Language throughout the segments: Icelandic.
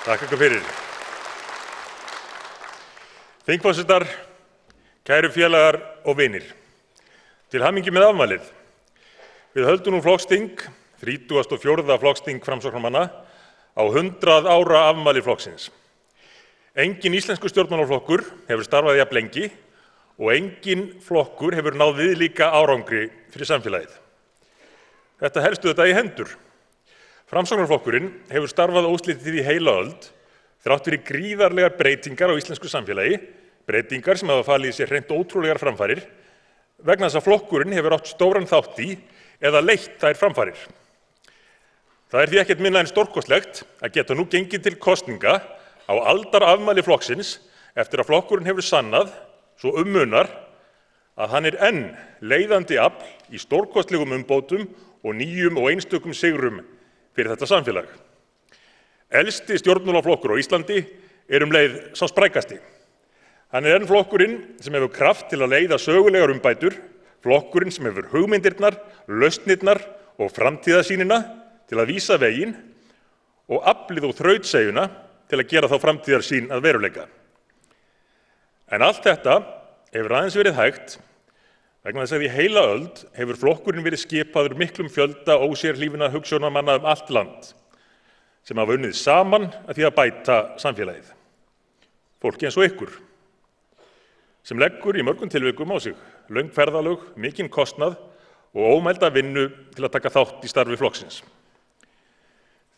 Takk ykkur fyrir. Þingforsetar, kæru félagar og vinir. Til hamingju með afmælið. Við höldum nú flokksþing, 34. flokksþing Framsóknarmanna, á 100 ára afmæli flokksins. Enginn íslenskur stjórnmálaflokkur hefur starfað jafn lengi og enginn flokkur hefur náð viðlíka árangri fyrir samfélagið. Þetta helstu þetta í hendur. Framsóknarflokkurinn hefur starfað óslitið í heila öld þrátt fyrir gríðarlegar breytingar á íslensku samfélagi, breytingar sem hafa falið í sér hreint ótrúlegar framfarir, vegna þess að flokkurinn hefur átt stóran þátt í eða leitt þær framfarir. Það er því ekkert minna en stórkostlegt að geta nú gengið til kosninga á aldarafmæli flokksins eftir að flokkurinn hefur sannað, svo munar, að hann er enn leiðandi afl í stórkostlegum umbótum og nýjum og einstökum sigrum fyrir þetta samfélag. Elsti stjórnmálaflokkur á Íslandi er leið sá sprækasti. Hann er enn flokkurinn sem hefur kraft til að leiða sögulegar umbætur, flokkurinn sem hefur hugmyndirnar, lausnirnar og framtíðarsýnina til að vísa veginn og aflið og þrautseiguna til að gera þá framtíðarsýn að veruleika. En allt þetta hefur aðeins verið hægt vegna þess að í heila öld hefur flokkurinn verið skipaður miklum fjölda ósérhlífinna hugsjónamanna allt land sem hafa unnið saman að því að bæta samfélagið. Fólki eins og ykkur, sem leggur í mörgum tilvikum á sig löng ferðalög, mikinn kostnað og ómælda vinnu til að taka þátt í starfi flokksins.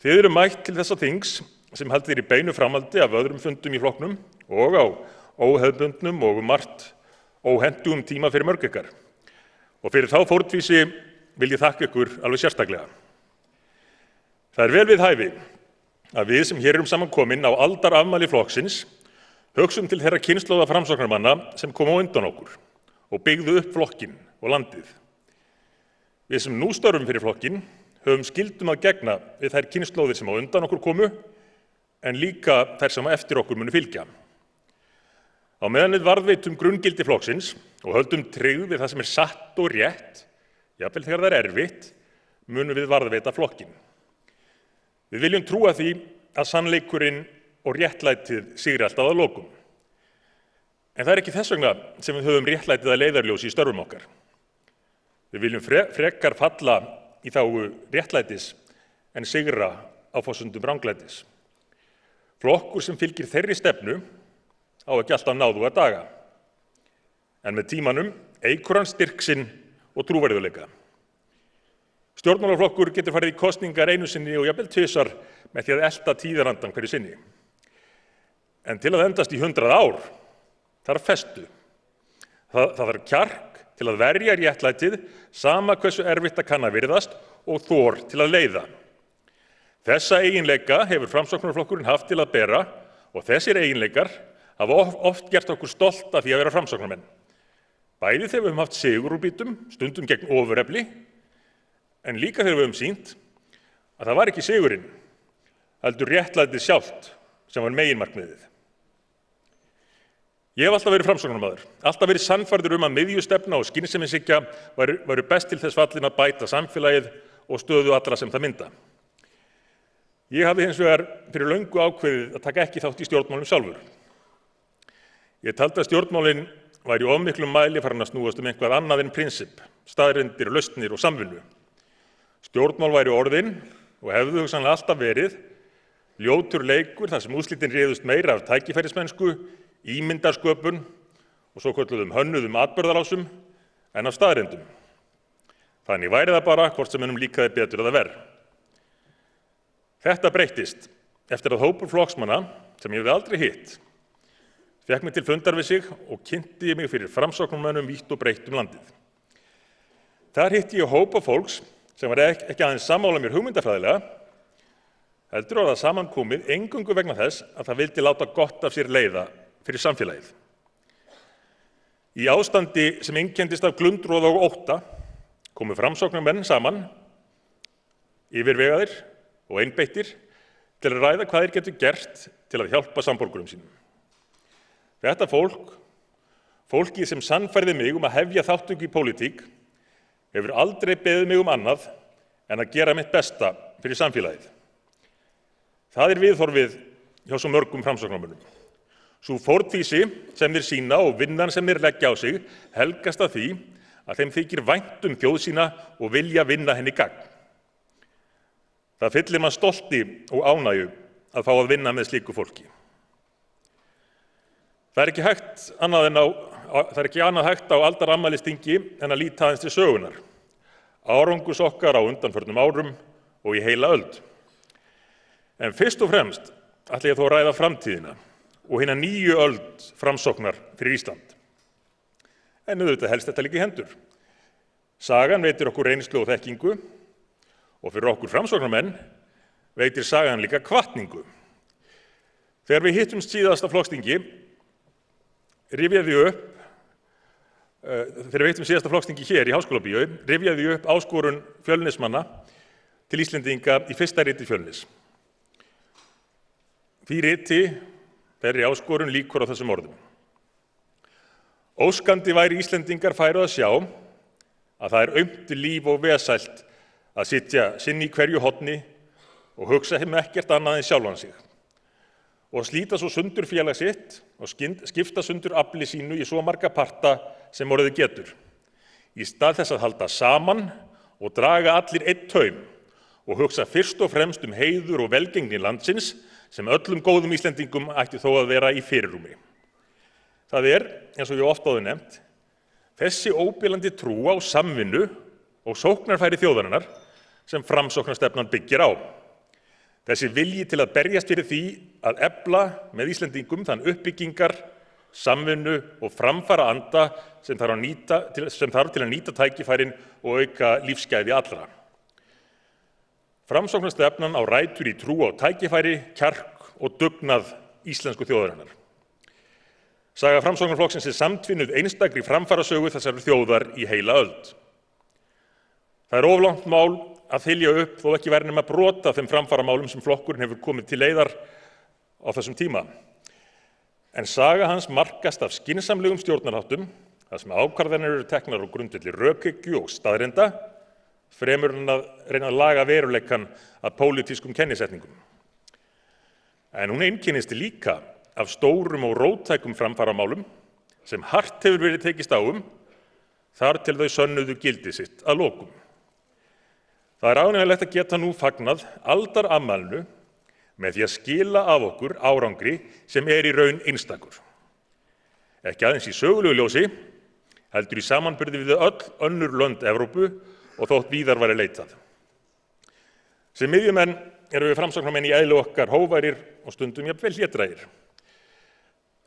Þið eru mætt til þessa þings sem haldið er í beinu framhaldi af öðrum fundum í flokknum og á óhefðbundnum og margt óhentugum tíma fyrir mörg ykkar. Og fyrir þá fórnfýsi vil ég þakka ykkur alveg sérstaklega. Það er vel við hæfi að við sem hér erum saman komin á aldarafmæli flokksins hugsum til þeirra kynslóða Framsóknarmanna sem komu á undan okkur og byggðu upp flokkinn og landið. Við sem nú störfum fyrir flokkinn höfum skyldum að gegna við þær kynslóðir sem á undan okkur komu en líka þær sem á eftir okkur munu fylgja. Á meðan við varðveitum grunngildi flokksins og höldum tryggð við það sem er satt og rétt, jafnvel þegar það er erfitt, munum við varðveita flokkinn. Við viljum trúa því að sannleikurinn og réttlætið sigri alltaf að lokum. En það er ekki þess vegna sem við höfum réttlætið að leiðarljósi í störfum okkar. Við viljum frekar falla í þágu réttlætis en sigra á forsendum ranglætis. Flokkur sem fylgir þeirri stefnu á ekki alltaf náðuga daga. En með tímanum eykur hann styrk sinn og trúverðugleika. Stjórnmálaflokkur getur farið í kosningar einu sinni og jafnvel tvisvar með því að elta tíðarandann hverju sinni. En til að endast í 100 ár þarf festu. Það þarf kjark til að verja réttlætið sama hversu erfitt það kann að virðast og þor til að leiða. Þessa eiginleika hefur Framsóknarflokkurinn haft til að bera og þessir eiginleikar hafa oft gert okkur stolt af því að vera Framsóknarmenn. Bæði þegar við höfum haft sigur úr býtum, stundum gegn ofurefli, en líka þegar við höfum sýnt að það var ekki sigurinn, heldur réttlætið sjálft sem var meginmarkmiðið. Ég hef alltaf verið Framsóknarmaður, alltaf verið sannfærður að miðjustefna og skynsemishyggja væru best til þess fallin að bæta samfélagið og stöðu allra sem það mynda. Ég hafði hins vegar fyrir löngu ákveðið að taka ekki þátt í stjórnmálum sjálfur. Ég taldi að stjórnmálin væri í of miklum mæli farin að snúast eitthvað annað en prinsipp, staðreyndir, lausnir og samvinnu. Stjórnmál væri orðin og hefðu hugsanlega alltaf verið ljótur leikur þar sem úrslitin réðust meira af tækifærismennsku, ímyndarsköpun og svo kölluðum hönnuðum atburðarásum en af staðreyndum. Þannig væri það bara hvort sem líkaði betur eða verr. Þetta breyttist eftir að hópur flokksmanna sem ég hafði aldrei hitt fékk mig til fundar við sig og kynnti mig fyrir Framsóknarmönnum vítt og breitt landið. Þar hitti ég hópa fólks sem var ekki aðeins sammála mér hugmyndafræðilega, heldur var það samankomið eingöngu vegna þess að það vildi láta gott af sér leiða fyrir samfélagið. Í ástandi sem einkenndist af glundroða og ótta komu Framsóknarmenn saman, yfirvegaðir og einbeittir til að ræða hvað þeir getur gert til að hjálpa samborgurum sínum. Þetta fólkið sem sannfærði mig að hefja þátttöku í pólitík, hefur aldrei beðið mig annað en að gera mitt besta fyrir samfélagið. Það viðhorfið hjá svo mörgum framsóknarmönnum. Sú fórnfýsi sem þeir sýna og vinnan sem þeir leggja á sig helgast af því að þeim þykir vænt þjóð sína og vilja vinna henni gagn. Það fyllir mann stolti og ánægju að fá að vinna með slíku fólki. Það er ekki annað hægt á aldarafmælisþingi en að líta aðeins til sögunnar, árangurs okkar á undanförnum árum og í heila öld. En fyrst og fremst ætla ég þó að ræða framtíðina og hina nýju öld framsóknar fyrir Ísland. En auðvitað helst þetta líka í hendur. Sagan veitir okkur reynslu og þekkingu og fyrir okkur framsóknarmenn veitir sagan líka hvatningu. Þegar við hittumst síðast á flokksþingi hér í Háskólabíói rifjaði ég upp áskorun Fjölnismanna til Íslendinga í fyrsta riti Fjölnis. Því riti þeirri áskorun lýkur á þessum orðum: Óskandi væri Íslendingar færu að sjá að það aumt líf og vesælt að sitja sinn í hverju horni og hugsa ekkert annað en sjálfan sig og slíta svo sundur félag sitt og skipta sundur afli sínu í svo marga parta sem orðið getur, í stað þess að halda saman og draga allir einn taum og hugsa fyrst og fremst heiður og velgengni landsins sem öllum góðum Íslendingum ætti þó að vera í fyrirrúmi. Það eins og ég oft áður nefnt, þessi óbilandi trú á samvinnu og sóknarfæri þjóðarinnar sem framsóknarstefnan byggir á. Þessi vilji til að berjast fyrir því að efla með Íslendingum þann uppbyggingar, samvinnu og framfara anda sem þarf til að nýta tækifærin og auka lífsgæði allra. Framsóknarstefnan á rætur í trú á tækifæri, kjark og dugnað íslensku þjóðarinnar. Saga Framsóknarflokksins samtvinnuð einstakri framfarasögu þessarar þjóðar í heila öld. Það of langt mál að þylja upp þó ekki væri nema brot af þeim framfaramálum sem flokkurinn hefur komið til leiðar á þessum tíma. En saga hans markast af skynsamlegum stjórnarháttum, þar sem ákvarðanir eru teknar á grundvelli rökhyggju og staðreynda, fremur en að reyna að laga veruleikann að pólitískum kennisetningum. En hún einkennist líka af stórum og róttækum framfaramálum sem hart hefur verið tekist á þar til þau sönnuðu gildi sitt að lokum. Það ánægjulegt að geta nú fagnað aldarafmælinu með því að skila af okkur árangri sem í raun einstakur. Ekki aðeins í sögulegu ljósi, heldur í samanburði við öll önnur lönd Evrópu og þótt víðar væri leitað. Sem miðjumenn erum við framsóknarmenn í eðli okkar hógværir og stundum jafnvel hlédrægir.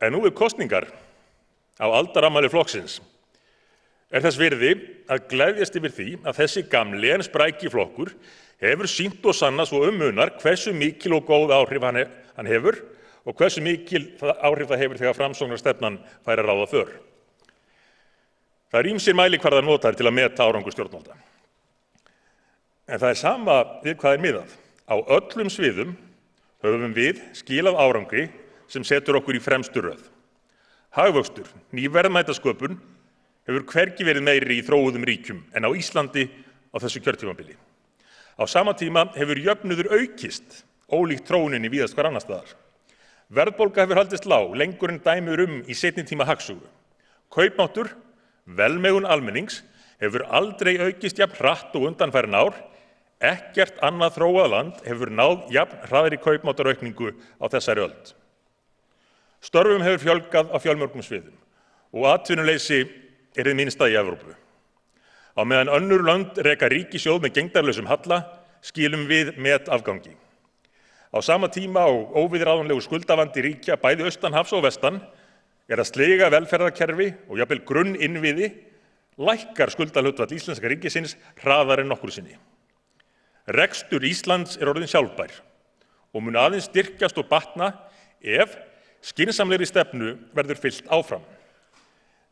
En nú kosningar á aldarafmæli flokksins þess virði að gleðjast yfir því að þessi gamli en spræki flokkur hefur sýnt og sannað svo munar hversu mikil og góð áhrif hann hefur og hversu mikil áhrif það hefur þegar framsóknarstefnan fær að ráða för. Það ýmsir mælikvarðar notaðir til að meta árangur stjórnvalda. En það sama við hvað miðað. Á öllum sviðum höfum við skilað árangri sem setur okkur í fremstu röð. Hagvöxtur, ný verðmætasköpun hefur hvergi verið meiri í þróuðum ríkjum en á Íslandi á þessu kjörtímabili. Á sama tíma hefur jöfnuður aukist, ólíkt þróuninni víðast hvar annars staðar. Verðbólga hefur haldist lág lengur en dæmi í seinni tíma hagsögu. Kaupmáttur, velmegun almennings, hefur aldrei aukist jafn hratt og undanfarin ár. Ekkert annað þróað land hefur náð jafn hraðri kaupmáttaraukningu á þessari öld. Störfum hefur fjölgað á fjölmörgum sviðum og atvinnuleysi hið minnsta í Evrópu. Á meðan önnur lönd reka ríkissjóð með gegndarlausum halla, skilum við metafgangi. Á sama tíma og óviðráðanlegur skuldavandi ríkja bæði austan hafs og vestan að sliga velferðarkerfi og jafnvel grunninnviði, lækkar skuldahlutfall íslenska ríkisins hraðar en nokkru sinni. Rekstur Íslands orðinn sjálfbær og mun aðeins styrkjast og batna ef skynsamlegri stefnu verður fylgt áfram.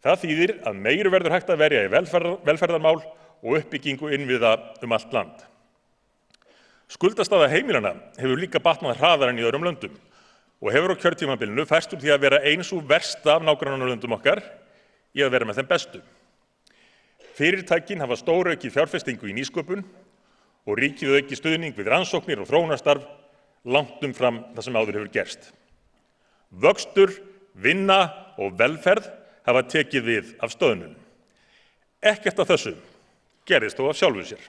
Það þýðir að meiru verður hægt að verja í velferðarmál og uppbyggingu innviða allt land. Skuldastaða heimilanna hefur líka batnað hraðar en í öðrum löndum og hefur á kjörtímabilinu færst úr því að vera ein sú versta af nágrannalöndum okkar í að vera með þeim bestu. Fyrirtækin hafa stóraukið fjárfestingu í nýsköpun og ríkið aukið stuðning við rannsóknir og þróunarstarf langt umfram það sem áður hefur gerst. Vöxtur, vinna og velferð hafa tekið við af stöðnun. Ekkert af þessu gerðist þó af sjálfu sér.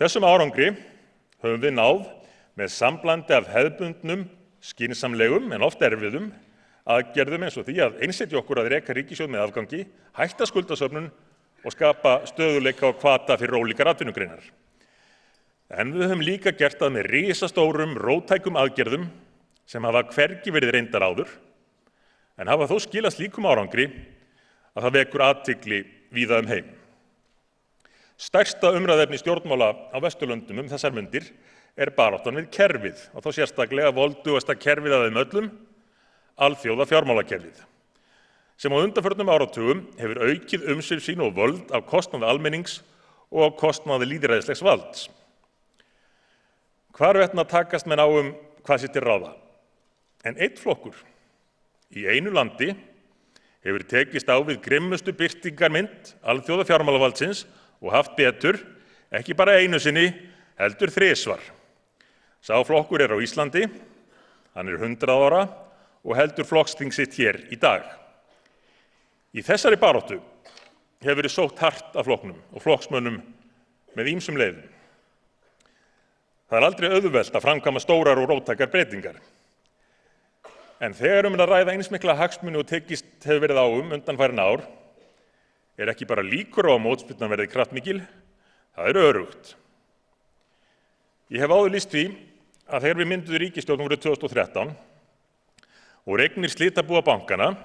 Þessum árangri höfum við náð með samblandi af hefðbundnum, skynsamlegum en oft erfiðum aðgerðum eins og því að einsetja okkur að reka ríkissjóð með afgangi, hætta skuldasöfnun og skapa stöðugleika og hvata fyrir ólíkar atvinnugreinar. En við höfum líka gert það með risastórum, róttækum aðgerðum sem hafa hvergi verið reyndar áður, en hafa þó skilað slíkum árangri að það vekur athygli víða heim. Stærsta umræðuefni stjórnmála á Vesturlöndum þessar mundir baráttan við kerfið, og þá sérstaklega voldugasta kerfið af þeim öllum, alþjóða fjármálakerfið, sem á undanförnum áratugum hefur aukið umsvif sín og völd á kostnaði almennings og á kostnaði lýðræðislegs valds. Hvarvetna takast menn á hvað sé til ráða, en einn flokkur í einu landi hefur tekist á við grimmustu birtingarmynd alþjóða fjármálavaldsins og haft betur, ekki bara einu sinni, heldur þrisvar. Sá flokkur á Íslandi, hann 100 ára og heldur flokksþing sitt hér í dag. Í þessari baráttu hefur verið sótt hart af flokknum og flokksmönnum með ýmsum leiðum. Það aldrei auðvelt að framkvæma stórar og róttækar breytingar. En þegar að ræða eins mikla hagsmuni og tekist hefur verið á undanfarin ár, ekki bara líkur á að mótspyrnan verði kraftmikil, það örugt. Ég hef áður lýst því að þegar við mynduðum ríkisstjórn árið 2013 og eignir slitabúa bankana,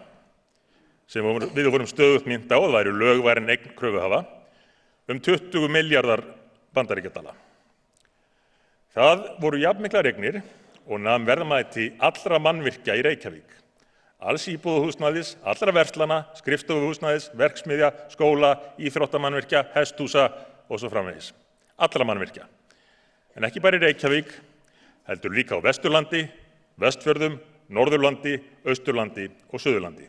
sem við vorum stöðugt minnt á að væru lögvarin eign kröfuhafa, 20 milljarðar bandaríkjadala. Það voru jafnmiklar eignir og nam verðmæti allra mannvirkja í Reykjavík, alls íbúðarhúsnæðis, allra verslana, skrifstofuhúsnæðis, verksmiðja, skóla, íþróttamannvirkja, hesthúsa og svo framvegis. Allra mannvirkja. En ekki bara í Reykjavík, heldur líka á Vesturlandi, Vestfjörðum, Norðurlandi, Austurlandi og Suðurlandi.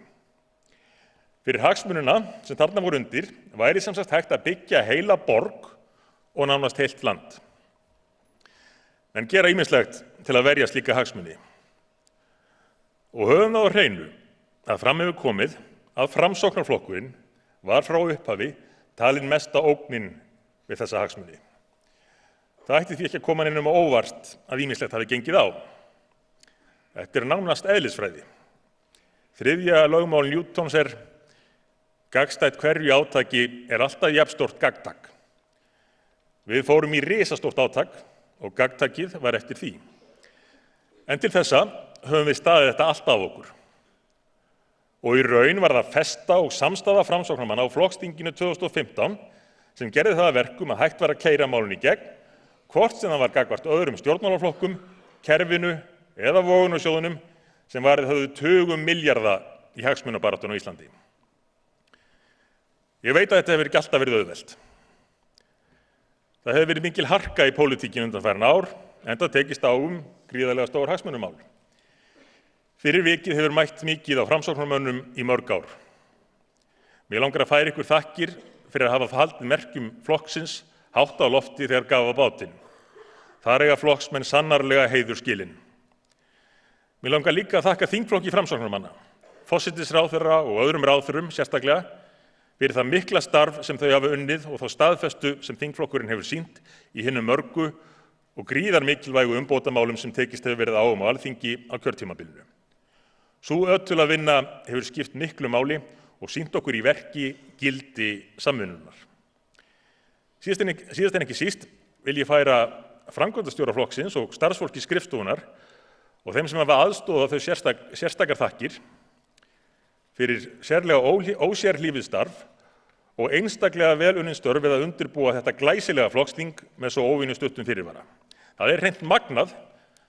Fyrir hagsmunina sem þarna voru undir væri sem sagt hægt að byggja heila borg og nánast heilt land. En gera ýmislegt til að verja slíka hagsmuni. Og höfum það á hreinu að fram hefur komið að Framsóknarflokkurinn var frá upphafi talin mesta ógnin við þessa hagsmuni. Það ætti því ekki að koma neinum á óvart að ýmislegt hafi gengið á. Þetta nánast eðlisfræði. Þriðja lögmál Newtons gagnstætt hverju átaki alltaf jafnstórt gagntak. Við fórum í risastórt átak og gagntakið var eftir því. En til þessa höfum við staðið þetta allt af okkur. Og í raun var það festa og samstaða Framsóknarmanna á flokksþinginu 2015 sem gerði það að verkum að hægt var að keyra málin í gegn, hvort sem það var gagnvart öðrum stjórnmálaflokkum, kerfinu eða vogunarsjóðunum sem varið höfðu tugum milljarða í hagsmunabaráttunni á Íslandi. Ég veit að þetta hefur ekki alltaf verið auðvelt. Það hefur verið mikil harka í pólitíkinni undanfarin ár, enda tekist á gríðarlega stór hagsmunamál. Fyrir vikið hefur mætt mikið á Framsóknarmönnum í mörg ár. Mig langar að færa ykkur þakkir fyrir að hafa haldið merkjum flokksins hátt á lofti þegar gaf á bátinn. Þar eiga flokksmenn sannarlega heiður skilinn. Mig langar líka að þakka þingflokki Framsóknarmanna, forsætisráðherra og öðrum ráðherrum sérstaklega, fyrir það mikla starf sem þau hafa unnið og þá staðfestu sem þingflokkurinn hefur sýnt í hinum mörgu og gríðar mikilvægu umbótamálum sem tekist hefur verið á Alþingi á kjörtímabilinu. Sú ötula vinna hefur skipt miklu máli og sýnt okkur í verki gildi samvinnunnar. Síðast en ekki síst vil ég færa framkvæmdastjóra flokksins og starfsfólki skrifstofunnar og þeim sem hafa aðstoðað þau sérstakar þakkir fyrir sérlega ósérhlífið starf og einstaklega vel unnin störf við að undirbúa þetta glæsilega flokksþing með svo óvenju stuttum fyrirvara. Það hreint magnað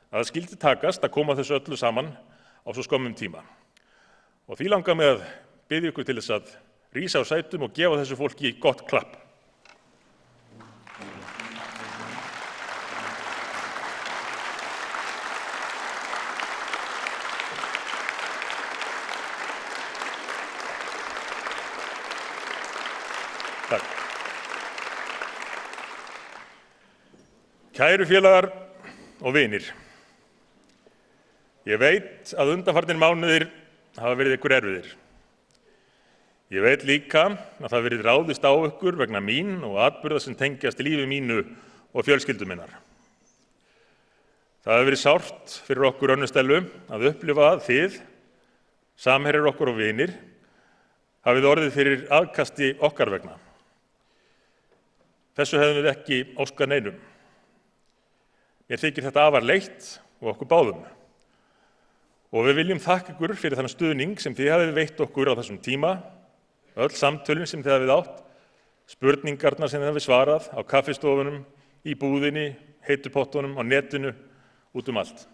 að það skyldi takast að koma þessu öllu saman á svo skömmum tíma. Og því langar mig að biðja ykkur til þess að rísa á sætum og gefa þessu fólki gott klapp. Takk. Kæru félagar og vinir, Ég veit að undanfarnir mánuðir hafa verið ykkur erfiðir. Ég veit líka að það verið ráðist á ykkur vegna mín og atburða sem tengjast lífi mínu og fjölskyldu minnar. Það hefur verið sárt fyrir okkur Önnu Stellu að upplifa að þið, samherjar okkar og vinir, hafið orðið fyrir aðkasti okkar vegna. Þessu hefðum við ekki óskað neinum. Mér þykir þetta afar leitt og okkur báðum. Og við viljum þakka ykkur fyrir þann stuðning sem þið hafið veitt okkur á þessum tíma, öll samtölin sem þið hafið átt, spurningarnar sem þið hafið svarað á kaffistofunum, í búðinni, heitu pottunum, á netinu, út um allt.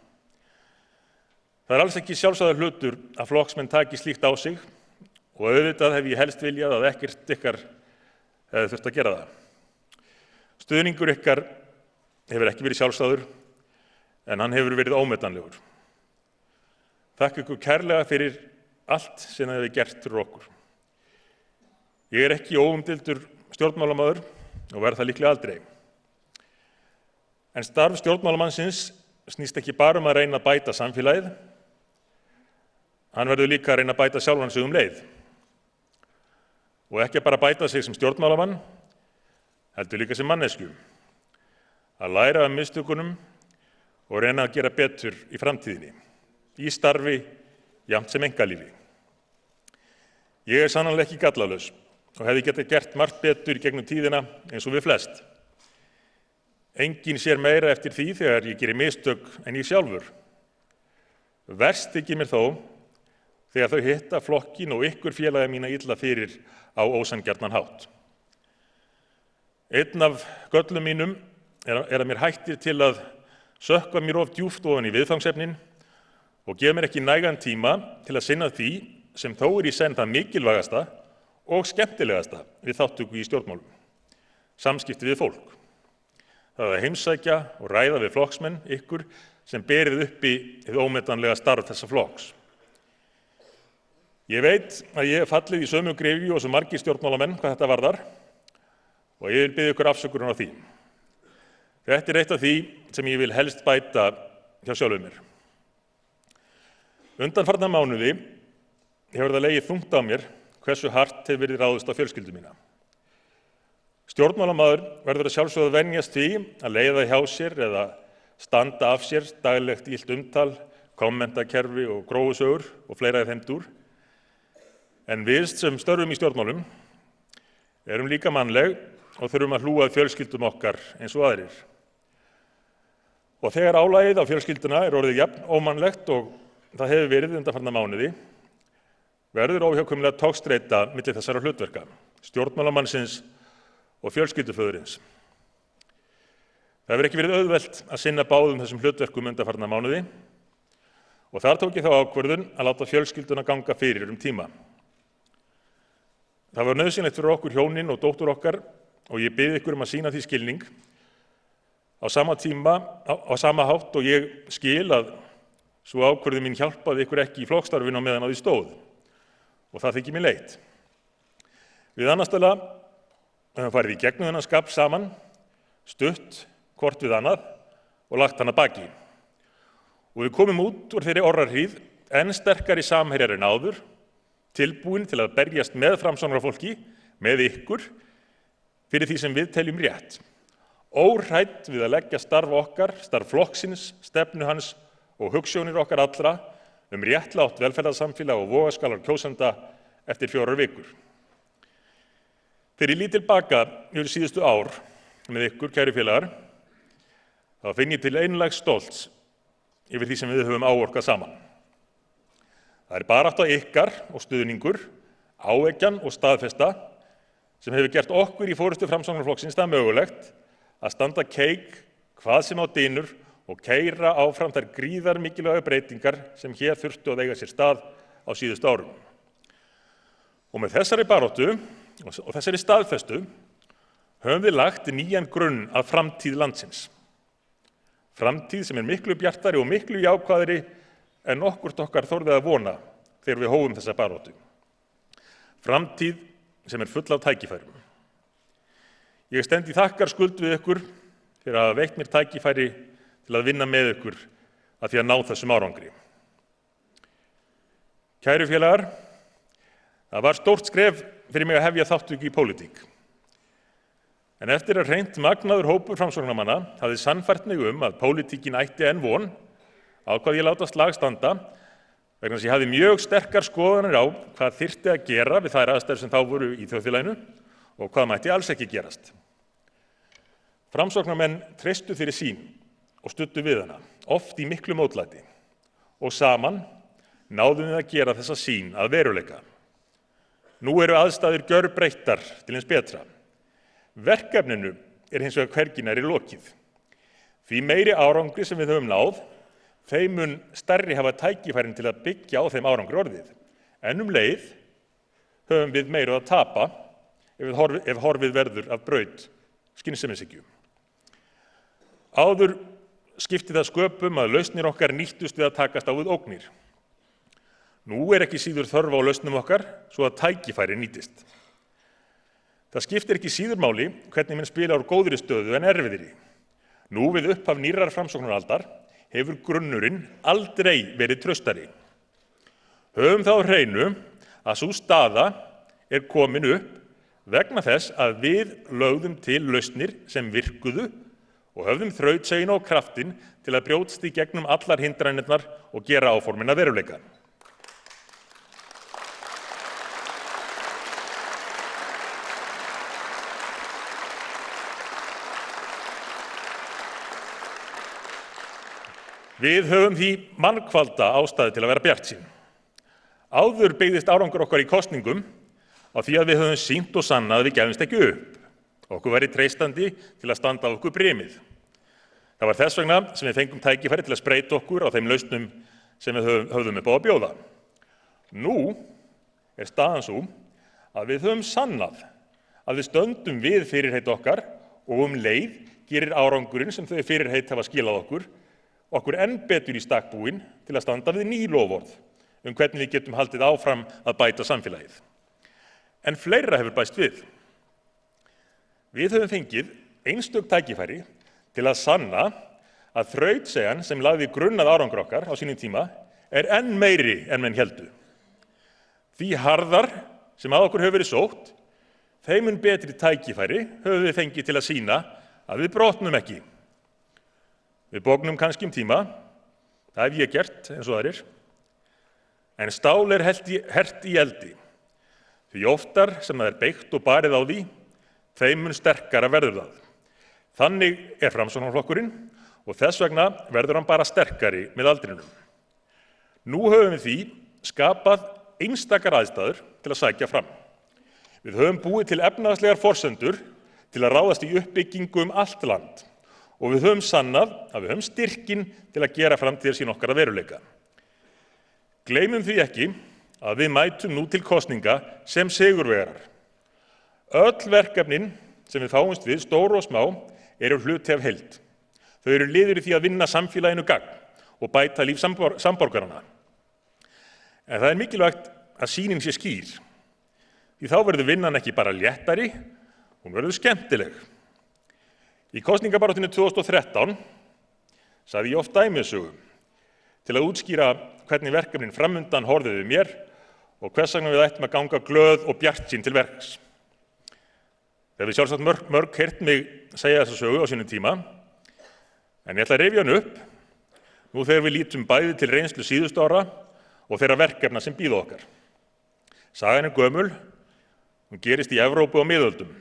Það alls ekki sjálfsagður hlutur að flokksmenn taki slíkt á sig og auðvitað hef ég helst viljað að ekkert ykkar hefði þurft að gera það. Stuðningur ykkar hefur ekki verið sjálfsagður en hann hefur verið ómetanlegur. Þakka ykkur kærlega fyrir allt sem þið hefur gert fyrir okkur. Ég ekki óumdeildur stjórnmálamaður og verð það líklega aldrei. En starf stjórnmálamannsins snýst ekki bara að reyna að bæta samfélagið, hann verður líka að reyna að bæta sjálfan sig leið. Og ekki bara að bæta sig sem stjórnmálamann, heldur líka sem manneskju. Að læra af mistökunum og reyna að gera betur í framtíðinni, í starfi, jafnt sem einkalífi. Ég sannarlega ekki gallalaus og hefði getað gert margt betur í gegnum tíðina eins og við flest. Enginn sér meira eftir því þegar ég geri mistök en ég sjálfur. Verst þykir mér þó þegar þau hitta flokkin og ykkur félaga mína illa fyrir á ósanngjarnan hátt. Einn af göllum mínum er að mér hættir til að sökkva mér of djúpt ofan í viðfangsefnin og gefa mér ekki nægan tíma til að sinna því sem þó í senn það mikilvægasta og skemmtilegasta við þátttöku í stjórnmálum, samskipti við fólk. Það að heimsækja og ræða við flokksmenn ykkur sem berið uppi hið ómetanlega starf þessa flokks. Ég veit að ég hef fallið í sömu gryfju og svo margir stjórnmálamenn hvað þetta varðar og ég vil biðja ykkur afsökunar á því. Þetta er eitt af því sem ég vil helst bæta hjá sjálfum mér. Undanfarna mánuði hefur það legið þungt á mér hversu hart hefur verið ráðist á fjölskyldu mína. Stjórnmálamaður verður að sjálfsögðu að venjast því að leiða hjá sér eða standa af sér daglegt illt umtal, kommentakerfi og gróusögur og fleira í þeim dúr. En við sem störfum í stjórnmálum erum líka mannleg og þurfum að hlúa að fjölskyldum okkar eins og aðrir. Og þegar álagið á fjölskylduna er orðið jafn ómannlegt og það hefur verið undanfarna mánuði, verður óhjákvæmilega togstreita milli þessara hlutverka, stjórnmálamannsins og fjölskylduföðurins. Það hefur ekki verið auðvelt að sinna báðum þessum hlutverkum undanfarna mánuði og þar tók ég þá ákvörðun að láta fjölskylduna ganga fyrir tíma. Það var nauðsynlegt fyrir okkur hjónin og dóttur okkar og ég bið ykkur að sýna því skilning á sama tíma, á sama hátt og ég skil að svo ákvörðun mín hjálpaði ykkur ekki í flokksstarfinu á meðan á því stóð og það þykir mér leitt. Við annars stala höfum farið í gegnum þennan skap saman, stutt hvort við annað og lagt hann að baki. Og við komum út úr þeirri orrahríð enn sterkari samherjar en áður, tilbúin til að berjast með framsóknarfólki, með ykkur, fyrir því sem við teljum rétt. Óhrædd við að leggja starf okkar, starf flokksins, stefnu hans og hugsjónir okkar allra réttlátt velferðarsamfélag og vogaskalar kjósenda eftir 4 vikur. Þegar ég lít tilbaka yfir síðustu ár með ykkur, kæru félagar, þá finn ég til einlægs stolts yfir því sem við höfum áorkað saman. Það er barátta ykkar og stuðningur, áeggjan og staðfesta sem hefur gert okkur í forystu Framsóknarflokksins það mögulegt að standa keik hvað sem á dynur og keyra áfram þær gríðarmikilvægu breytingar sem hér þurftu að eiga sér stað á síðustu árum. Og með þessari baráttu og þessari staðfestu höfum við lagt nýjan grunn að framtíð landsins. Framtíð sem er miklu bjartari og miklu jákvæðari en nokkurt okkar þorði að vona þegar við hófum þessa baráttu. Framtíð sem er full af tækifærum. Ég stend í þakkarskuld við ykkur fyrir að hafa veitt mér tækifæri til að vinna með ykkur að því að ná þessum árangri. Kæru félagar, það var stórt skref fyrir mig að hefja þátttöku í pólitík. En eftir að hreint magnaður hópur framsóknarmanna hafði sannfært mig að pólitíkin ætti enn von, ákvað ég láta slag standa, vegna þess að ég hafði mjög sterkar skoðanir á hvað þyrfti að gera við þær aðstæður sem þá voru í þjóðfélaginu og hvað mætti alls ekki gerast. Framsóknarmenn treystu fyrir sín og studdu við hana, oft í miklu mótlæti, og saman náðum við að gera þessa sýn að veruleika. Nú eru aðstæður gjörbreyttar til hins betra. Verkefninu hins vegar hvergi nærri lokið. Því meiri árangri sem við höfum náð, þeim mun stærri hafa tækifærin til að byggja á þeim árangri orðið. En leið höfum við meiru að tapa ef horfið verður af braut skynsemishyggju. Áður skipti það sköpum að lausnir okkar nýttust við að takast á við ógnir. Nú ekki síður þörf á lausnum okkar svo að tækifæri nýtist. Það skiptir ekki síður máli hvernig menn spila úr góðri stöðu en erfiðri. Nú við upphaf nýrrar framsóknaraldar hefur grunnurinn aldrei verið traustari. Höfum þá á hreinu að sú staða komin upp vegna þess að við lögðum til lausnir sem virkuðu og höfðum þrautseigju og kraftinn til að brjótast í gegnum allar hindranirnar og gera áformin að veruleika. Við höfum því margfalda ástæðu til að vera bjartsýn. Áður byggðist árangur okkar í kosningum á því að við höfum sýnt og sannað að við gefumst ekki upp. Okkur væri treystandi til að standa á okkur brimið. Það var þess vegna sem við fengum tækifæri til að spreyta okkur á þeim lausnum sem við höfðum upp á að bjóða. Nú staðan sú að við höfum sannað að við stöndum við fyrirheit okkar og leið gerir árangurinn sem þau fyrirheit hafa skilað okkur enn betur í stakk búin til að standa við ný loforð hvernig við getum haldið áfram að bæta samfélagið. En fleira hefur bæst við. Við höfum fengið einstök tækifæri til að sanna að þrautseigjan sem lagði grunn að árangur okkar á sínum tíma enn meiri en menn héldu. Því harðar sem að okkur hefur verið sótt, þeim mun betri tækifæri höfum við fengið til að sýna að við brotnum ekki. Við bognum kannski tíma, það hef ég gert eins og aðrir, en stál hert í eldi. Því oftar sem það beygt og barið á því, þeim mun sterkara verður það. Þannig Framsóknarflokkurinn og þess vegna verður hann bara sterkari með aldrinum. Nú höfum við því skapað einstakar aðstæður til að sækja fram. Við höfum búið til efnahagslegar forsendur til að ráðast í uppbyggingu allt land. Og við höfum sannað að við höfum styrkinn til að gera framtíðarsýn okkar að veruleika. Gleymum því ekki að við mætum nú til kosninga sem sigurvegarar. Öll verkefnin sem við fáumst við, stór og smá, eru hluti af heild. Þau eru liður í því að vinna samfélaginu gagn og bæta líf samborgaranna. En það mikilvægt að sýnin sé skýr. Því þá verður vinnan ekki bara léttari, hún verður skemmtileg. Í kosningabaráttunni 2013 sagði ég oft dæmisögu til að útskýra hvernig verkefnin framundan horfðu við mér og hvers vegna við ættum að ganga glöð og bjartsýn til verks. Það hefur sjálfsagt mörg heyrt mig segja þessa sögu á sínum tíma, en ég ætla að rifja hann upp nú þegar við lítum bæði til reynslu síðustu ára og þeirra verkefna sem bíða okkar. Sagan gömul, hún gerist í Evrópu á miðöldum.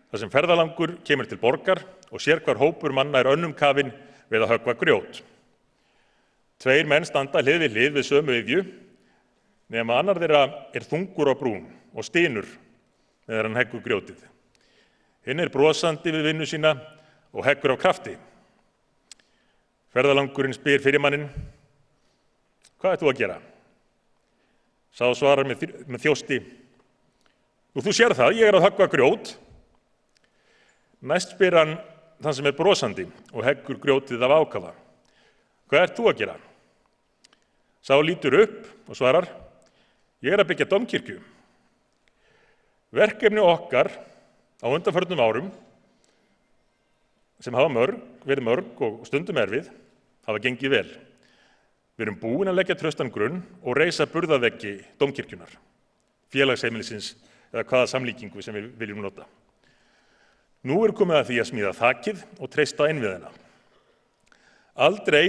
Það sem ferðalangur kemur til borgar og sér hvar hópur manna önnum kafinn við að höggva grjót. Tveir menn standa hlið við hlið við sömu iðju, nema annar þeirra þungur á brún og stynur meðan hann heggur grjótið. Hinn brosandi við vinnu sína og heggur af krafti. Ferðalangurinn spyr fyrirmanninn: Hvað þú að gera? Sá svarar með þjósti: Nú, þú sér það, ég að höggva grjót. Næst spyr hann þann sem brosandi og heggur grjótið af ákafa: Hvað þú að gera? Sá lítur upp og svarar: Ég að byggja dómkirkju. Verkefni okkar á undanförnum árum, sem hafa verið mörg og stundum erfið, hafa gengið vel. Við erum búin að leggja traustan grunn og reisa burðarveggi dómkirkjunnar, félagsheimilisins eða hvaða samlíkingu sem við viljum nota. Nú er komið að því að smíða þakið og treysta innviðina. Aldrei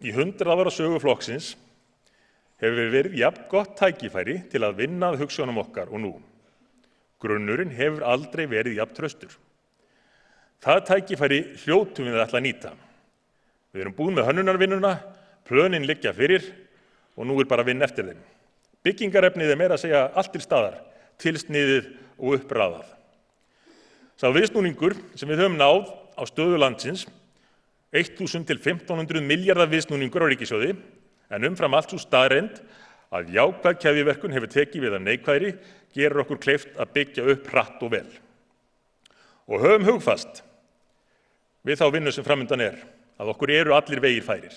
í 100 ára sögu flokksins hefur verið jafn gott tækifæri til að vinna að hugsjónum okkar og nú. Grunnurinn hefur aldrei verið jafn traustur. Það tækifæri hljótum við að ætla að nýta. Við erum búin með hönnunarvinnuna, plönin liggja fyrir og nú er bara að vinna eftir þeim. Byggingarefnið er meira að segja allt til staðar, tilsniðið og uppræðað. Sá viðsnúningur sem við höfum náð á stöðu landsins, 1000 til 1500 milljarða viðsnúningur á ríkissjóði, en umfram allt sú staðreynd að jákvæð keðjuverkun hefur tekið við af neikvæðri, gerir okkur kleift að byggja upp hratt og vel. Og höfum hugfast við þá vinnu sem framundan að okkur eru allir vegir færir.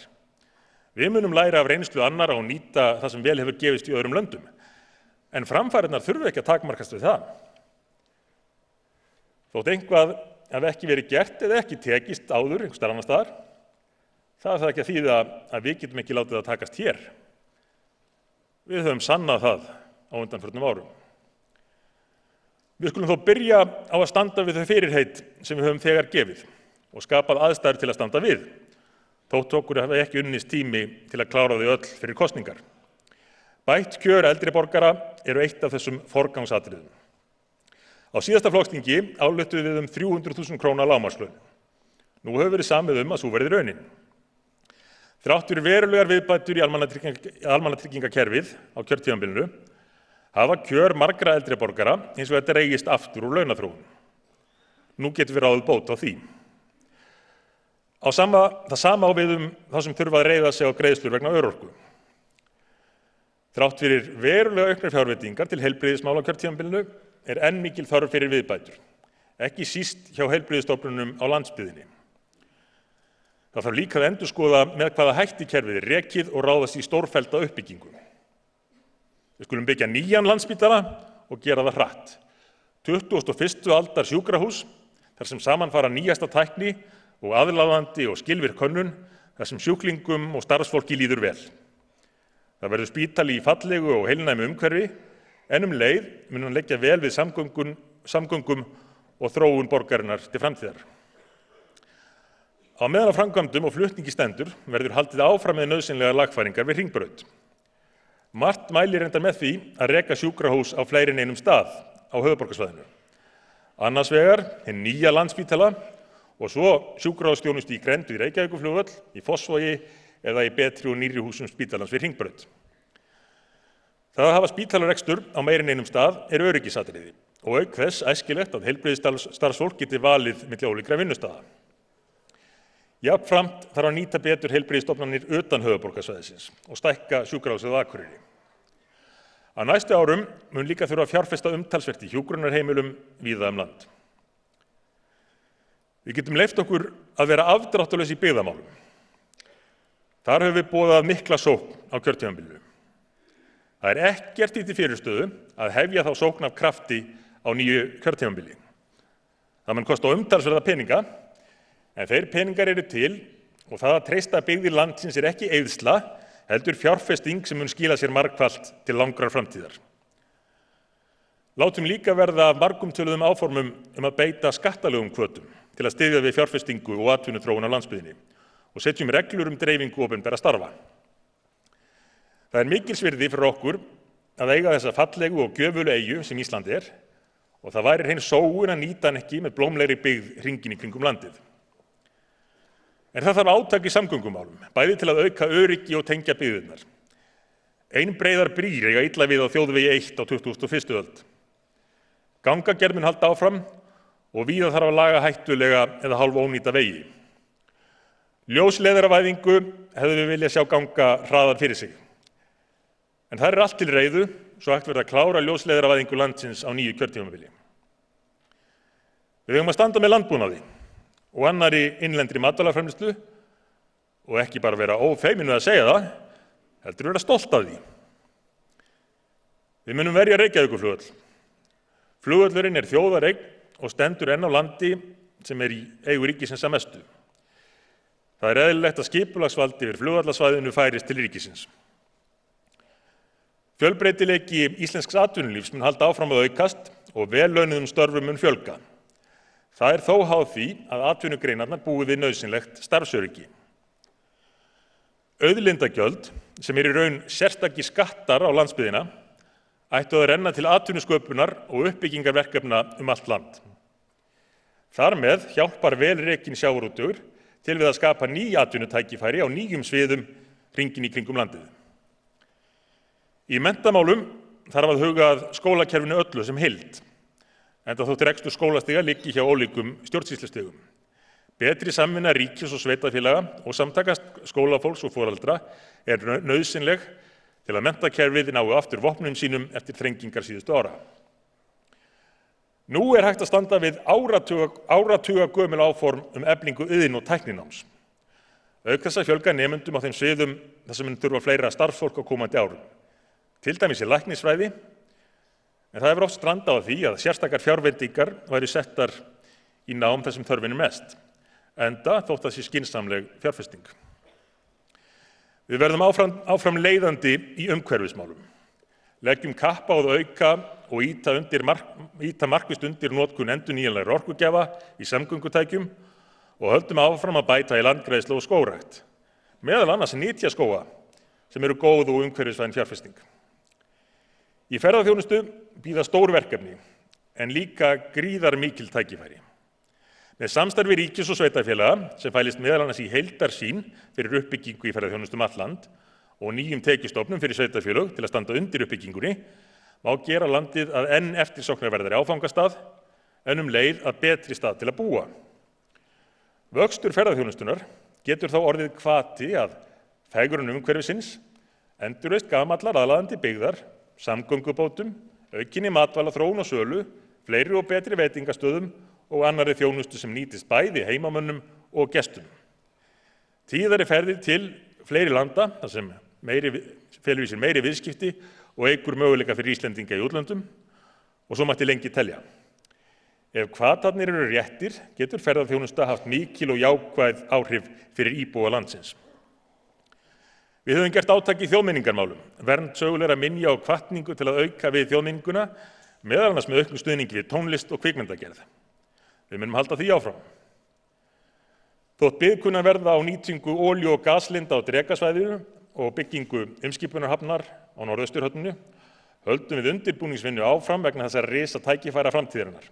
Við munum læra af reynslu annarra og nýta það sem vel hefur gefist í öðrum löndum. En framfarirnar þurfa ekki að takmarkast við það. Þótt eitthvað hafi ekki verið gert eða ekki tekist áður einhvers staðar annars staðar, það ekki að þýða að við getum ekki látið að takast hér. Við höfum sannað það á undanförnum árum. Við skulum þó byrja á að standa við þau fyrirheit sem við höfum þegar gefið og skapað aðstæður til að standa við, þótt okkur hafi ekki unnist tími til að klára þau öll fyrir kosningar. Bætt kjör eldri borgara eru eitt af þessum forgangsatriðum. Á síðasta flokksþingi ályktuðum við 300.000 króna lágmarkslaun. Nú hefur verið samið að sú verði raunin. Þrátt fyrir verulegar viðbætur í almannatryggingakerfið á kjörtímabilinu hafa kjör margra eldri borgara hins vegar dregist aftur úr launaþróun. Nú getum við ráðið bót á því. Það sama á við þá sem þurfa að reiða sig á greiðslur vegna örorku. Þrátt fyrir verulega auknar fjárveitingar til heilbrigðismála á kjörtímabilinu enn mikil þörf fyrir viðbætur, ekki síst hjá heilbrigðisstofnunum á landsbyggðinni. Það þarf líka að endurskoða með hvaða hætti kerfið er rekið og ráðast í stórfellda uppbyggingu. Við skulum byggja nýjan Landspítala og gera það hratt. 21. aldar sjúkrahús, þar sem saman fara nýjasta tækni og aðlaðandi og skilvirk hönnun, þar sem sjúklingum og starfsfólki líður vel. Það verður spítali í fallegu og heilnæmu umhverfi, en leið mun hann leggja vel við samgöngum og þróun borgarinnar til framtíðar. Á meðan á framkvæmdum og flutningi stendur verður haldið áfram með nauðsynlegar lagfæringar við Hringbraut. Margt mælir reyndar með því að reka sjúkrahús á fleiri en einum stað á höfuðborgarsvæðinu. Annars vegar hinn nýja Landspítala og svo sjúkrahúsþjónustu í Grendu í Reykjavíkurflugvöll, í Fossvogi eða í betri og nýrri húsum spítalans við Hringbraut. Það að hafa spítalarekstur á meira en einum stað öryggisatriði og auk þess æskilegt að heilbrigðisstarfsfólk geti valið milli ólíkra vinnustaða. Jafnframt þarf að nýta betur heilbrigðisstofnanir utan höfuðborgarsvæðisins og stækka sjúkrahúsið á Akureyri. Á næstu árum mun líka þurfa að fjárfesta umtalsvert í hjúkrunarheimilum víða land. Við getum leyft okkur að vera afdráttarlaus í byggðamálum. Þar höfum við boðað mikla sókn á kjörtímabilinu. Það er ekkert í því fyrirstöðu að hefja þá sókn af krafti á nýju kjörtímabili. Það mun kosta umtalsverða peninga, en þeir peningar eru til og það að treysta byggðir landsins er ekki eyðsla, heldur fjárfesting sem mun skila sér margfalt til langrar framtíðar. Látum líka verða margumtöluðum áformum að beita skattalegum hvötum til að styðja við fjárfestingu og atvinnuþróun á landsbyggðinni og setjum reglur dreifingu opinberra starfa. Það er mikils virði fyrir okkur að eiga þessa fallegu og gjöfulu eyju sem Ísland og það væri hrein sóun að nýta hann ekki með blómlegri byggð hringinn í kringum landið. En það þarf átak í samgöngumálum, bæði til að auka öryggi og tengja byggðirnar. Einbreiðar brýr eiga illa við á þjóðvegi 1 á 21. öld. Gangagerð mun halda áfram og víða þarf að laga hættulega eða hálfónýta vegi. Ljósleiðaravæðingu hefðum við viljað sjá ganga hraðar fyrir sig. En það allt til reiðu, svo hægt verður að klára ljósleiðaravæðingu landsins á nýju kjörtímabili. Við eigum að standa með landbúnaði og annarri innlendri matvælaframleiðslu og ekki bara vera ófeimin við að segja það, heldur vera stolt af því. Við munum verja Reykjavíkurflugvöll. Flugvöllurinn þjóðareign og stendur enn á landi sem í eigu ríkisins að mestu. Það eðlilegt að skipulagsvald yfir flugvallarsvæðinu færist til ríkisins. Fjölbreytileiki íslensks atvinnulífs mun halda áfram að aukast og vel launuðum störfum mun fjölga. Það þó háð því að atvinnugreinarnar búi við nauðsynlegt starfsöryggi. Auðlindagjöld, sem í raun sérstakir skattar á landsbyggðina, ættu að renna til atvinnusköpunar og uppbyggingarverkefna allt land. Þar með hjálpar vel rekinn sjávarútvegur til við að skapa ný atvinnutækifæri á nýjum sviðum hringinn í kringum landið. Í menntamálum þarf að huga að skólakerfinu öllu sem heild, enda þótt rekstur skólastiga liggi hjá ólíkum stjórnsýslustigum. Betri samvinna ríkis og sveitarfélaga og samtaka skólafólks og foreldra nauðsynleg til að menntakerfið nái aftur vopnum sínum eftir þrengingar síðustu ára. Nú hægt að standa við áratuga gömul áform eflingu iðn- og tæknináms. Auk þess að fjölga nemendum á þeim sviðum þar sem mun þurfa fleira starfsfólk á komandi árum. Til dæmis í læknisfræði, en það hefur oft strandað á því að sérstakar fjárveitingar væru settar í nám þar sem þörfin mest, enda þótt það sé skynsamleg fjárfesting. Við verðum áfram leiðandi í umhverfismálum. Leggjum kapp á að auka og ýta markvisst undir notkun endurnýjanlegra orkugjafa í samgöngutækjum og höldum áfram að bæta í landgræðslu og skógrækt, meðal annars nytjaskóga sem eru góð og umhverfisvæn fjárfesting. Í ferðaþjónustu bíða stór verkefni en líka gríðarmikil tækifæri. Með samstarfi ríkis og sveitarfélaga sem fælist meðal annars í heildarsýn fyrir uppbyggingu í ferðaþjónustu allt land og nýjum tekjustofnum fyrir sveitarfélög til að standa undir uppbyggingunni má gera landið að enn eftirsóknarverðari áfangastað en leið að betri stað til að búa. Vöxtur ferðaþjónustunnar getur þá orðið hvati að fegrun umhverfisins, endurreisn gamallar aðlaðandi byggðar, samgöngubótum, aukinni matvælaþróun og sölu, fleiri og betri veitingastöðum og annarri þjónustu sem nýtist bæði heimamönnum og gestum. Tíðari ferðir til fleiri landa, þar sem felur í sér meiri viðskipti og eykur möguleika fyrir Íslendinga í útlöndum og svo mætti lengi telja. Ef hvatarnir eru réttir, getur ferðaþjónusta haft mikil og jákvæð áhrif fyrir íbúa landsins. Við höfum gert átak í þjóðmenningarmálum, vernd sögulegra minja og hvatningu til að auka við þjóðmenninguna, meðal annars með auknum stuðningi við tónlist og kvikmyndagerð. Við munum halda því áfram. Þótt bið kunni að verða á nýtingu olíu- og gaslinda á Drekasvæðinu og byggingu umskipunarhafnar á Norðausturhöfninu, höldum við undirbúningsvinnu áfram vegna þessara risatækifæra framtíðarinnar.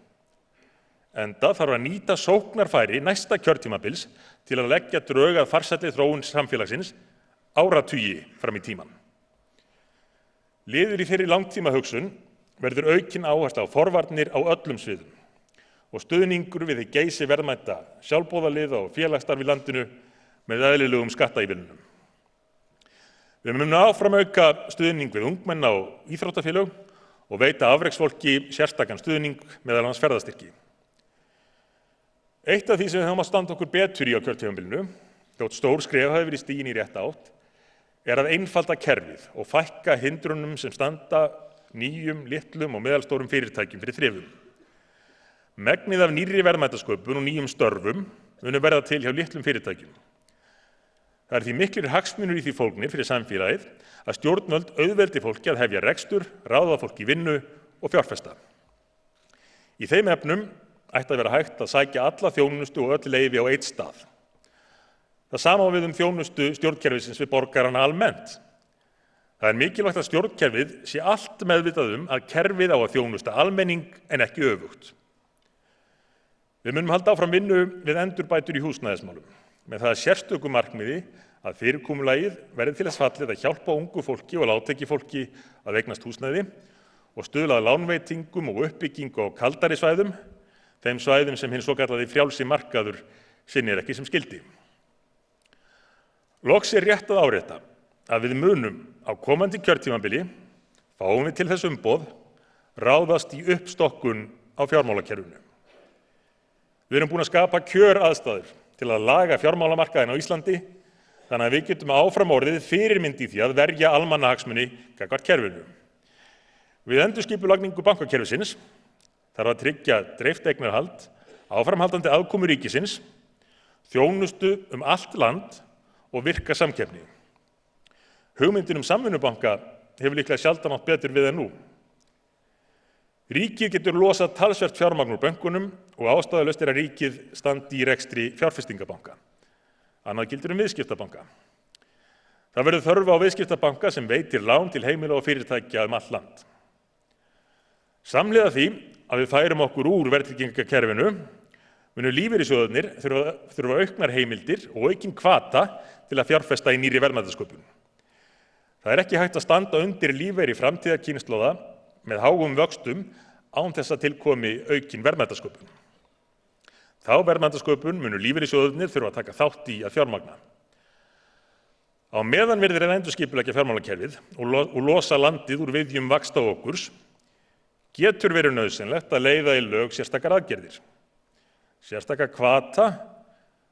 Enda þarf að nýta sóknarfæri næsta kjörtímabils til að leggja drög að farsælli þróun samfélagsins áratugi fram í tímann. Liður í þeirri langtímahugsun verður aukin áhersla á forvarnir á öllum sviðum og stuðningur við hið geysiverðmæta sjálfboðaliða og félagsstarf í landinu með eðlilegum skattaívilnunum. Við munum áfram auka stuðning við ungmenna og íþróttafélög og veita afreksfólki sérstakan stuðning meðal annars ferðastyrki. Eitt af því sem við höfum að standa okkur betur í á kjörtímabilinu, þótt stór skref hafi verið stigin í rétta átt, að einfalda kerfið og fækka hindrunum sem standa nýjum, litlum og meðalstórum fyrirtækjum fyrir þrifum. Megnið af nýrri verðmætasköpun og nýjum störfum munu verða til hjá litlum fyrirtækjum. Það því miklir hagsmunir í því fólgnir fyrir samfélagið að stjórnvöld auðveldi fólki að hefja rekstur, ráða fólki í vinnu og fjárfesta. Í þeim efnum ætti að vera hægt að sækja alla þjónustu og öll leyfi á einn stað. Það sama á við þjónustu stjórnkerfisins við borgarana almennt. Það mikilvægt að stjórnkerfið sé allt meðvitað að kerfið á að þjónusta almenning en ekki öfugt. Við munum halda áfram vinnu við endurbætur í húsnæðismálum, með það sérstöku markmiði að fyrirkomulagið verði til þess fallið að hjálpa ungu fólki og lágtekjufólki að eignast húsnæði og stuðla að lánveitingum og uppbyggingu á kaldari svæðum, þeim svæðum sem hinn svokallaði frjálsi markaður sinnir ekki sem skyldi. Loks rétt að árétta að við munum á komandi kjörtímabili, fáum við til þess umboð, ráðast í uppstokkun á fjármálakerfinu. Við erum búin að skapa kjöraðstæður til að laga fjármálamarkaðinn á Íslandi þannig að við getum áfram orðið fyrirmynd í því að verja almannahagsmuni gagnvart kerfinu. Við endurskipulagningu bankakerfisins þarf að tryggja dreift eignarhald, áframhaldandi aðkomu ríkisins, þjónustu allt land og virka samkeppni. Hugmyndin samvinnubanka hefur líklega sjaldan átt betur við en nú. Ríkið getur losað talsvert fjármagn úr bönkunum og ástæðulaust að ríkið standi í rekstri fjárfestingabanka. Annað gildir viðskiptabanka. Það verður þörf á viðskiptabanka sem veitir lán til heimila og fyrirtækja allt land. Samhliða því að við færum okkur úr verðtryggingakerfinu munu lífeyrissjóðirnir þurfa auknar heimildir og aukinn hvata til að fjárfesta í nýrri verðmætasköpun. Það ekki hægt að standa undir lífeyri framtíðarkynslóða með háum vöxtum án þess að til komi aukin verðmætasköpun. Þá verðmætasköpun munu lífeyrissjóðirnir þurfa að taka þátt í að fjármagna. Á meðan verður að endurskipuleggja fjármálakerfið og losa landið úr viðjum vaxtaokurs getur verið nauðsynlegt að leiða í lög sérstakar aðgerðir, sérstaka hvata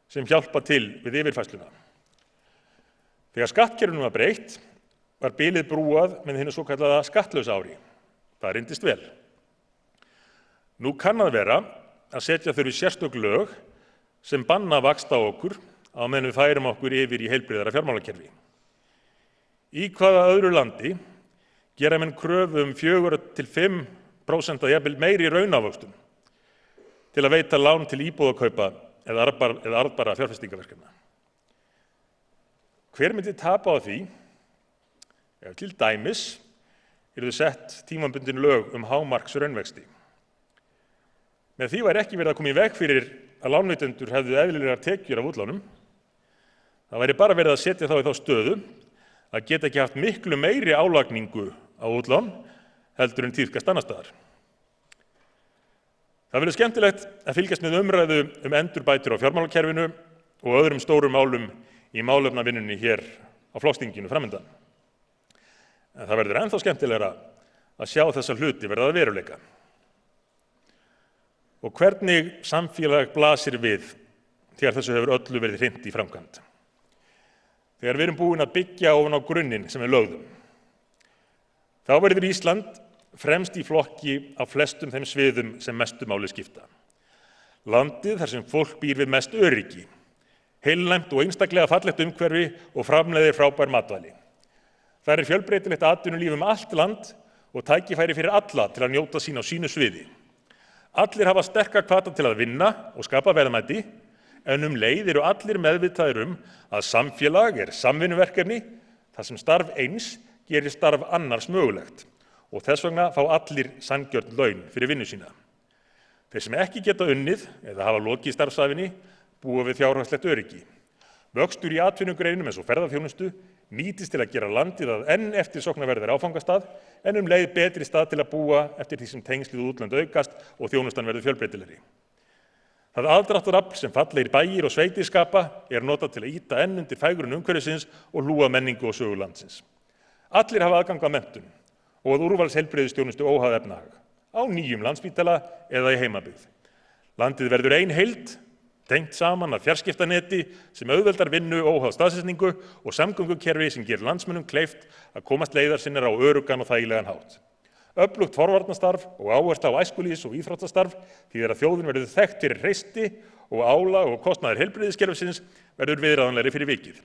sem hjálpa til við yfirfærsluna. Þegar skattkerfinu var breytt, var bilið brúað með hinu svokallaða skattlausa ári. Það reyndist vel. Nú kann að vera að setja þurfi sérstök lög sem banna vaxtaokur á meðan við færum okkur yfir í heilbrigðara fjármálakerfi. Í hvaða öðru landi gera menn kröfu 4–5% að jafnvel meiri raunávöxtum til að veita lán til íbúðakaupa eða arðbæra fjárfestingarverkefna? Hver myndi tapa á því ef til dæmis yrðu sett tímabundin lög hámarksraunvexti? Með því væri ekki verið að koma í veg fyrir að lánveitendur hefðu eðlilegar tekjur af útlánum. Það væri bara verið að setja þá í þá stöðu að geta ekki haft miklu meiri álagningu á útlán heldur en tíðkast annars staðar. Það verður skemmtilegt að fylgjast með umræðu endurbætur á fjármálakerfinu og öðrum stórum málum í málefnavinnunni hér á flokksþinginu framundan. En það verður ennþá skemmtilegra að sjá þessa hluti verða að veruleika. Og hvernig samfélag blasir við þegar þessu hefur öllu verið hrint í framkvæmd? Þegar við erum búin að byggja ofan á grunninn sem við lögðum. Þá verður Ísland fremst í flokki á flestum þeim sviðum sem mestu máli skipta. Landið þar sem fólk býr við mest öryggi, heilnæmt og einstaklega fallegt umhverfi og framleiðir frábær matvæli. Það fjölbreytilegt atvinnulíf allt land og tækifæri fyrir alla til að njóta sín á sínu sviði. Allir hafa sterka hvata til að vinna og skapa verðmæti, en leið eru allir meðvitaðir að samfélag samvinnuverkefni þar sem starf eins gerir starf annars mögulegt og þess vegna fá allir sanngjörn laun fyrir vinnu sína. Þeir sem ekki geta unnið eða hafa lokið starfsævinni búa við fjárhagslegt öryggi. Vöxtur í atvinnugreinum eins og ferðaþjónustu nýtist til að gera landið að enn eftirsóknarverðari áfangastað en leið betri stað til að búa eftir því sem tengslið við útlönd aukast og þjónustan verður fjölbreytilegri. Það aðdráttarafl sem fallegir bæir og sveitir skapa notað til að ýta enn undir fægrun umhverfisins og hlúa menningu og sögu landsins. Allir hafa aðgang að menntun og að úrvals heilbrigðisþjónustu óháð efnahag, á nýjum Landspítala eða í heimabyggð. Landið verður ein heild, tengt saman af fjarskiptaneti sem auðveldar vinnu óháð staðsetningu og samgöngukerfi sem gerir landsmönnum kleift að komast leiðar sinnar á öruggan og þægilegan hátt. Öflugt forvarnastarf og áhersla á æskulýðs- og íþróttastarf þýðir að þjóðin verður þekkt fyrir hreysti og álag og kostnaður heilbrigðiskerfisins verður viðráðanlegri fyrir vikið.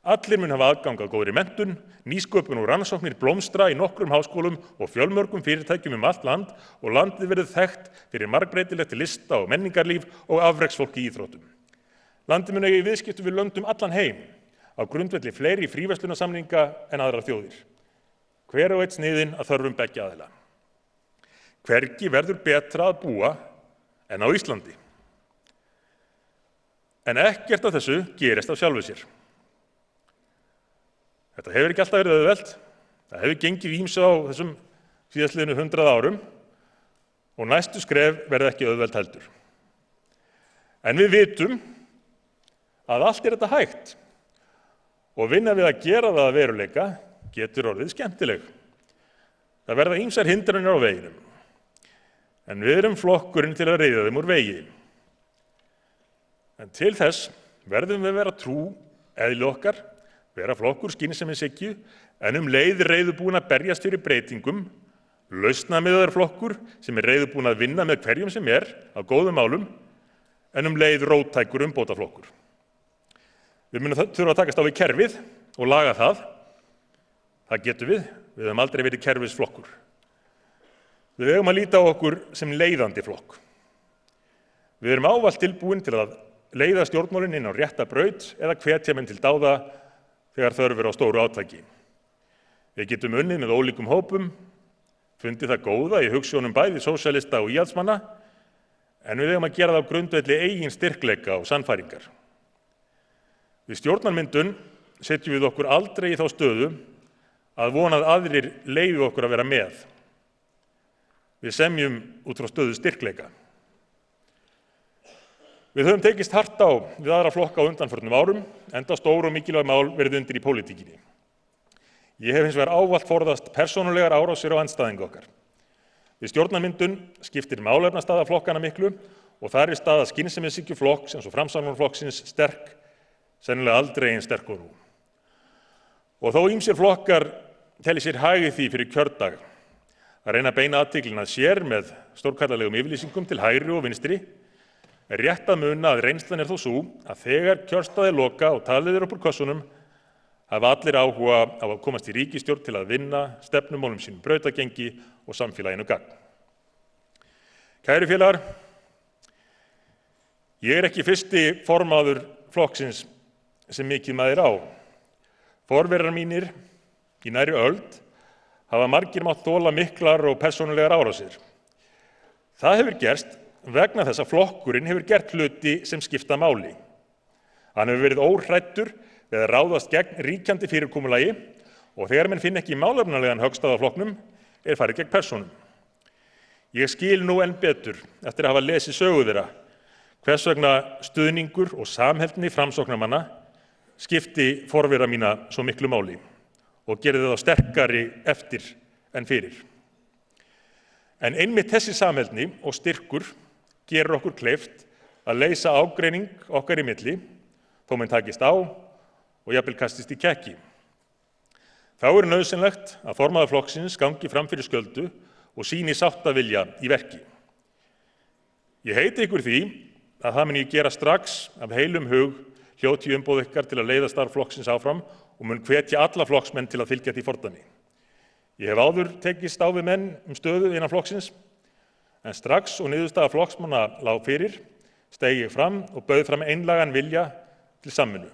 Allir mun hafa aðgang að góðri menntun, nýsköpun og rannsóknir blómstra í nokkrum háskólum og fjölmörgum fyrirtækjum allt land og landið verður þekkt fyrir margbreytilegt lista- og menningarlíf og afreksfólk í íþróttum. Landið mun eiga í viðskiptum við löndum allan heim á grundvelli fleiri fríverslunarsamninga en aðrar þjóðir. Hver og einn sniðinn að þörfum beggja aðila. Hvergi verður betra að búa en á Íslandi. En ekkert af þessu gerist af sjálfu sér. Þetta hefur ekki alltaf verið auðvelt. Það hefur gengið ýmsu á þessum síðastliðnu 100 árum og næstu skref verða ekki auðvelt heldur. En við vitum að allt þetta hægt og vinna við að gera það að veruleika getur orðið skemmtileg. Það verða ýmsar hindranir á veginum, en við erum flokkurinn til að reiða þeim úr vegi. En til þess verðum við vera trú eðli okkar, vera flokkur skynsemishyggju, en leið reiðubúin að berjast fyrir breytingum, lausnamiðaður flokkur sem reiðubúin að vinna með hverjum sem á góðum málum, en leið róttækur umbótaflokkur. Við munum þurfa að takast á við kerfið og laga það. Það getum við. Við höfum aldrei verið kerfisflokkur. Við eigum að líta á okkur sem leiðandi flokk. Við erum ávallt tilbúin til að leiða stjórnmálin inn á rétta braut eða hvetja menn til dáða þegar þörf er á stóru átaki. Við getum unnið með ólíkum hópum, fundið það góða í hugsjónum bæði sósíalista og íhaldsmanna, en við eigum að gera það á grundvelli eigin styrkleika og sannfæringar. Við stjórnarmyndun setjum við okkur aldrei í þá stöðu að vona að aðrir leyfi okkur að vera með. Við semjum út frá stöðu styrkleika. Við höfum tekist hart á við aðra flokka á undanförnum árum, enda stór og mikilvæg mál verið undir í pólitíkinni. Ég hef hins vegar ávallt forðast persónulegar árásir á andstæðinga okkar. Við stjórnarmyndun skiptir málefnastaða flokkana miklu og þar er staða skynsemishyggju-flokks eins og Framsóknarflokksins sterk, sennilega aldrei eins sterk og nú. Og þó ýmsir flokkar telji sér hag í því fyrir kjördag að reyna að beina athyglina að sér með stórkarlalegum yfirlýsingum til hægri og vinstri, er rétt að muna að reynslan er þó sú að þegar kjörstaði loka og talið er upp úr kössunum hafa allir áhuga á að komast í ríkisstjórn til að vinna stefnumálum sínum brautagengi og samfélaginu gagn. Kæru félagar, ég er ekki fyrsti formaður flokksins sem mikið maður á. Forverar mínir í nærri öld hafa margir mátt þola miklar og persónulegar árásir. Það hefur gerst vegna þess að flokkurinn hefur gert hluti sem skipta máli. Hann hefur verið óhræddur við að ráðast gegn ríkjandi fyrirkomulagi og þegar menn finna ekki málefnalegan höggstað á flokknum er farið gegn persónum. Ég skil nú enn betur eftir að hafa lesið sögu þeirra hvers vegna stuðningur og samheldni Framsóknarmanna skipti forvera mína svo miklu máli og gerði þá sterkari eftir en fyrir. En einmitt þessi samheldni og styrkur gerir okkur kleift að leysa ágreining okkar í milli, þó menn takist á og jafnvel kastist í kekki. Þá er nauðsynlegt að formaður flokksins gangi fram fyrir skjöldu og sýni sáttavilja í verki. Ég heiti ykkur því að það mun ég gera strax af heilum hug hljóti umboð ykkar til að leiða starf flokksins áfram og mun hvetja alla flokksmenn til að fylgja því fordæmi. Ég hef áður tekist á við menn stöðu innan flokksins, en strax og niðurstaða flokksmanna lá fyrir, steig ég fram og bauð fram einlægan vilja til samvinnu.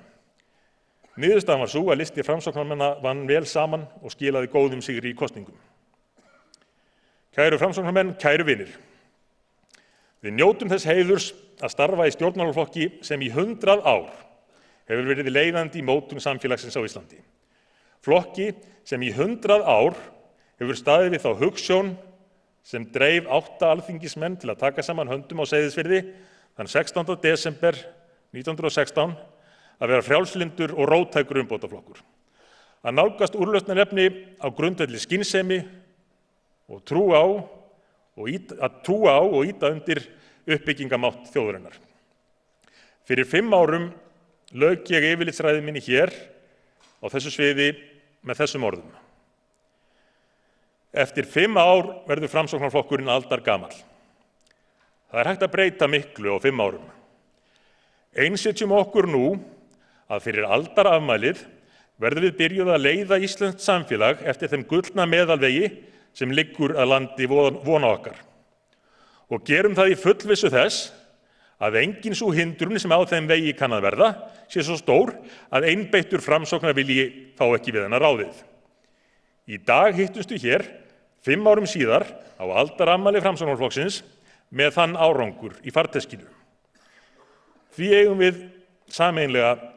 Niðurstaðan var sú að listi Framsóknarmanna vann vel saman og skilaði góðum sigri í kosningum. Kæru Framsóknarmenn, kæru vinir. Við njótum þess heiðurs að starfa í stjórnmálaflokki sem í 100 ár hefur verið leiðandi í mótun samfélagsins á Íslandi. Flokki sem í 100 ár hefur staðið við þá hugsjón sem dreif 8 alþingismenn til að taka saman höndum á Seyðisfirði þann 16. desember 1916 að vera frjálslyndur og róttækur umbótaflokkur. Að nálgast úrlausnarefni á grundvelli skynsemi og trú á og ýta undir uppbyggingamátt þjóðarinnar. Fyrir 5 árum lauk ég yfirlitsræðu minni hér á þessu sviði með þessum orðum. Eftir 5 ár verður Framsóknarflokkurinn aldargamall. Það er hægt að breyta miklu á 5 árum. Einsetjum okkur nú að fyrir aldarafmælið verðum við byrjuð að leiða íslenskt samfélag eftir þeim gullna meðalvegi sem liggur að landi vona okkar. Og gerum það í fullvissu þess að engin sú hindrun sem á þeim vegi kann að verða sé svo stór að einbeittur Framsóknarvilji fá ekki við hana ráðið. Í dag hittumst við hér 5 árum síðar á aldarafmæli Framsóknarflokksins með þann árangur í farteskinu. Því eigum við sameiginlega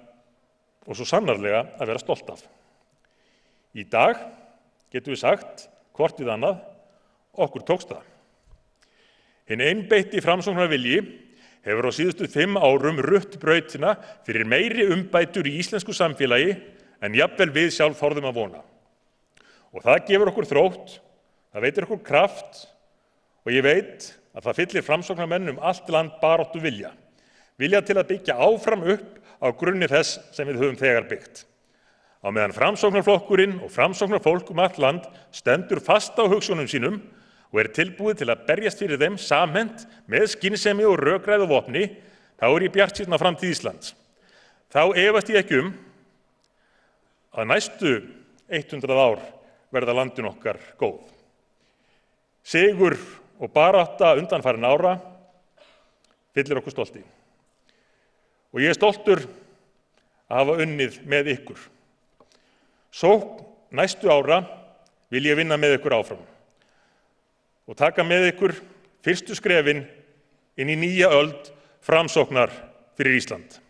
og svo sannarlega að vera stolt af. Í dag getum við sagt hvort við annað, okkur tókst það. Hinn einbeitti Framsóknarvilji hefur á síðustu 5 árum rutt brautina fyrir meiri umbætur í íslensku samfélagi en jafnvel við sjálf þorðum að vona. Og það gefur okkur þrótt, það veitir okkur kraft og ég veit að það fyllir Framsóknarmenn allt land baráttu vilja. Vilja til að byggja áfram upp á grunni þess sem við höfum þegar byggt. Á meðan Framsóknarflokkurinn og Framsóknarfólk allt land stendur fast á hugsjónum sínum og er tilbúið til að berjast fyrir þeim samhent með skynsemi og rökræðu vopni, þá er ég bjartsýnn á framtíð Íslands. þá efast ég ekki að næstu 100 ár verða landinu okkar góð. Sigur og barátta undanfarinna ára fyllir okkur stolti. Og ég er stoltur að hafa unnið með ykkur. Sókn næstu ára vil ég vinna með ykkur áfram og taka með ykkur fyrstu skrefin inn í nýja öld framsóknar fyrir Ísland.